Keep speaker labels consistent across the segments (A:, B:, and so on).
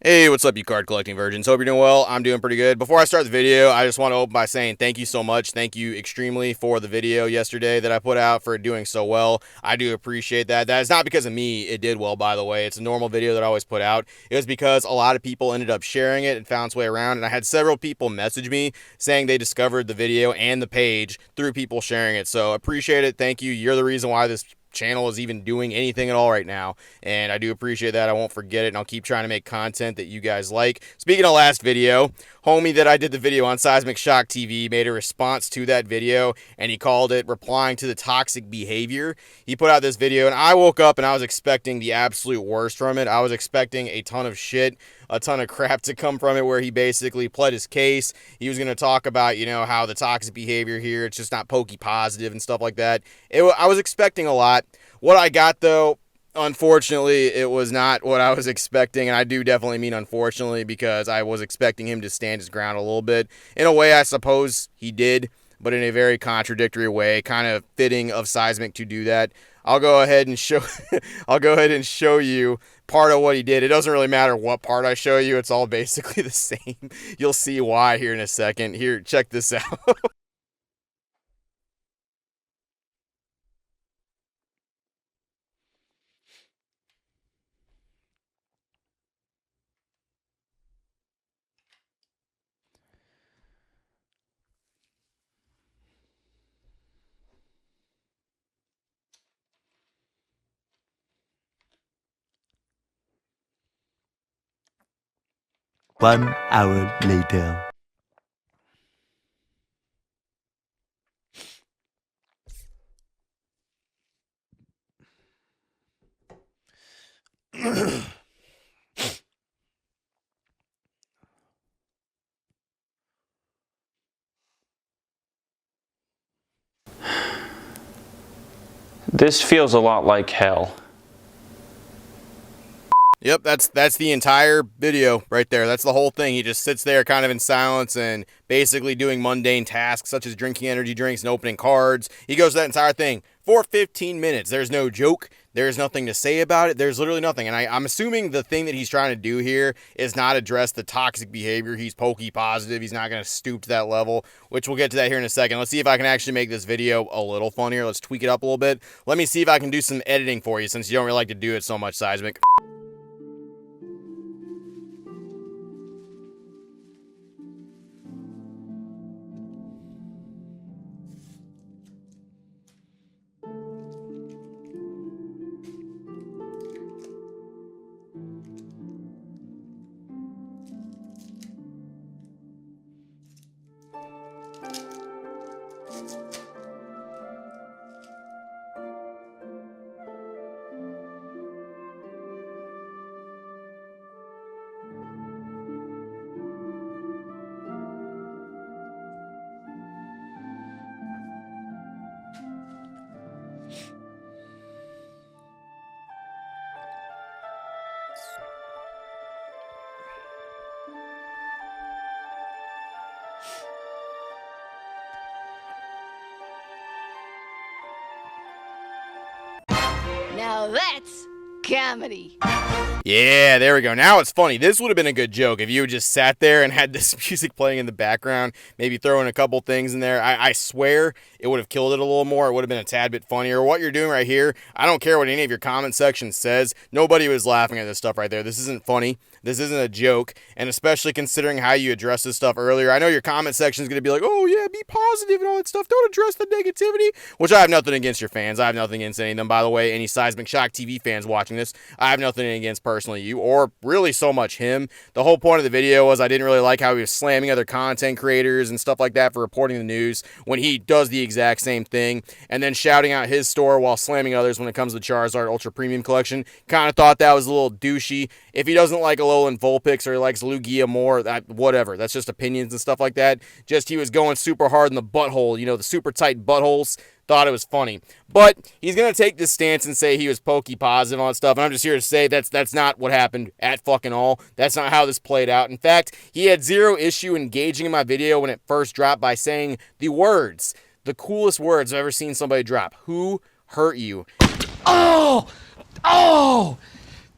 A: Hey, what's up, you card collecting virgins? Hope you're doing well. I'm doing pretty good. Before I start the video, I just want to open by saying thank you so much. Thank you extremely for the video yesterday that I put out, for doing so well. I do appreciate that. That is not because of me. It did well, by the way. It's a normal video that I always put out. It was because a lot of people ended up sharing it and found its way around, and I had several people message me saying they discovered the video and the page through people sharing it. So appreciate it. Thank you. You're the reason why this channel is even doing anything at all right now, and I do appreciate that. I won't forget it, and I'll keep trying to make content that you guys like. Speaking of last video, homie that I did the video on, Seismic Shock TV, made a response to that video, and he called it replying to the toxic behavior. He put out this video, and I woke up and I was expecting the absolute worst from it. I was expecting a ton of shit, a ton of crap to come from it, where he basically pled his case. He was going to talk about, how the toxic behavior here, it's just not Pokey positive and stuff like that. I was expecting a lot. What I got, though, unfortunately, it was not what I was expecting, and I do definitely mean unfortunately, because I was expecting him to stand his ground a little bit. In a way, I suppose he did, but in a very contradictory way, kind of fitting of Seismic to do that. I'll go ahead and show I'll go ahead and show you part of what he did. It doesn't really matter what part I show you. It's all basically the same. You'll see why here in a second. Here, check this out.
B: 1 hour later.
C: This feels a lot like hell.
A: Yep, that's the entire video right there. That's the whole thing. He just sits there kind of in silence and basically doing mundane tasks such as drinking energy drinks and opening cards. He goes that entire thing for 15 minutes. There's no joke. There's nothing to say about it. There's literally nothing. And I'm assuming the thing that he's trying to do here is not address the toxic behavior. He's Pokey positive. He's not going to stoop to that level, which we'll get to that here in a second. Let's see if I can actually make this video a little funnier. Let's tweak it up a little bit. Let me see if I can do some editing for you, since you don't really like to do it so much, Seismic.
D: Now that's comedy.
A: Yeah, there we go. Now it's funny. This would have been a good joke if you had just sat there and had this music playing in the background, maybe throw in a couple things in there. I swear it would have killed it a little more. It would have been a tad bit funnier. What you're doing right here, I don't care what any of your comment section says. Nobody was laughing at this stuff right there. This isn't funny. This isn't a joke, and especially considering how you addressed this stuff earlier. I know your comment section is going to be like, oh yeah, be positive and all that stuff. Don't address the negativity, which I have nothing against your fans. I have nothing against any of them, by the way. Any Seismic Shock TV fans watching this, I have nothing against personally you, or really so much him. The whole point of the video was I didn't really like how he was slamming other content creators and stuff like that for reporting the news when he does the exact same thing, and then shouting out his store while slamming others when it comes to the Charizard Ultra Premium Collection. Kind of thought that was a little douchey. If he doesn't like Alolan Vulpix or he likes Lugia more, whatever. That's just opinions and stuff like that. Just he was going super hard in the butthole, the super tight buttholes. Thought it was funny. But he's going to take this stance and say he was Pokey positive on stuff, and I'm just here to say that's not what happened at fucking all. That's not how this played out. In fact, he had zero issue engaging in my video when it first dropped by saying the words, the coolest words I've ever seen somebody drop. Who hurt you?
B: Oh! Oh!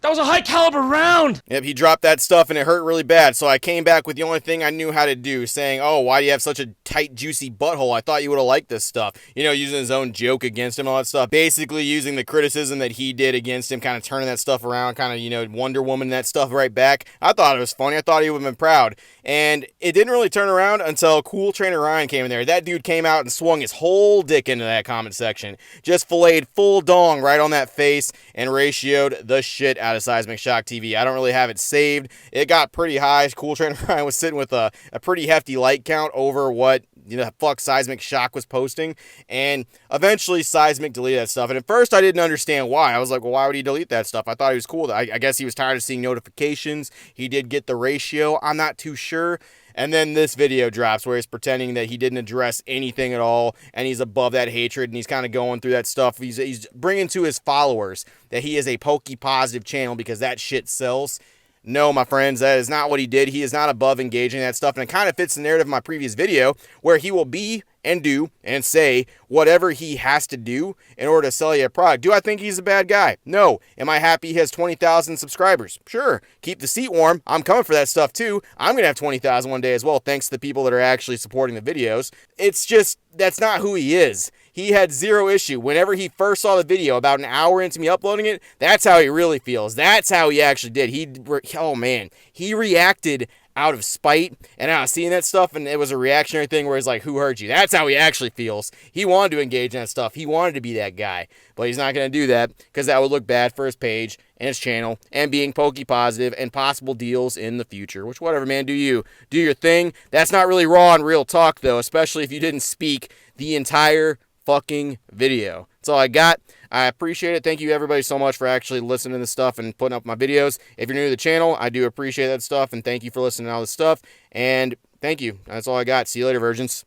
C: That was a high caliber round!
A: Yep, he dropped that stuff and it hurt really bad. So I came back with the only thing I knew how to do, saying, oh, why do you have such a tight, juicy butthole? I thought you would have liked this stuff. You know, using his own joke against him and all that stuff. Basically using the criticism that he did against him, kind of turning that stuff around, kind of, you know, Wonder Woman that stuff right back. I thought it was funny. I thought he would have been proud. And it didn't really turn around until Cool Trainer Ryan came in there. That dude came out and swung his whole dick into that comment section. Just filleted full dong right on that face and ratioed the shit out of Seismic Shock TV. I don't really have it saved. It got pretty high. Cool Trainer Ryan was sitting with a pretty hefty like count over what, you know, fuck Seismic Shock was posting. And eventually Seismic deleted that stuff. And at first I didn't understand why. I was like, well, why would he delete that stuff? I thought he was cool. I guess he was tired of seeing notifications. He did get the ratio. I'm not too sure. And then this video drops where he's pretending that he didn't address anything at all, and he's above that hatred, and he's kind of going through that stuff. He's bringing to his followers that he is a Pokey positive channel because that shit sells. No, my friends, that is not what he did. He is not above engaging that stuff, and it kind of fits the narrative of my previous video where he will be and do and say whatever he has to do in order to sell you a product. Do I think he's a bad guy? No. Am I happy he has 20,000 subscribers? Sure. Keep the seat warm. I'm coming for that stuff too. I'm going to have 20,000 one day as well, thanks to the people that are actually supporting the videos. It's just, that's not who he is. He had zero issue. Whenever he first saw the video, about an hour into me uploading it, that's how he really feels. That's how he actually did. Oh man, he reacted out of spite and out of seeing that stuff, and it was a reactionary thing where he's like, who hurt you? That's how he actually feels. He wanted to engage in that stuff. He wanted to be that guy, but he's not going to do that because that would look bad for his page and his channel and being Pokey positive and possible deals in the future, which whatever, man, do you. Do your thing. That's not really raw and real talk, though, especially if you didn't speak the entire fucking video. That's all I got. I appreciate it. Thank you everybody so much for actually listening to this stuff and putting up my videos. If you're new to the channel, I do appreciate that stuff, and thank you for listening to all this stuff, and thank you. That's all I got. See you later, virgins.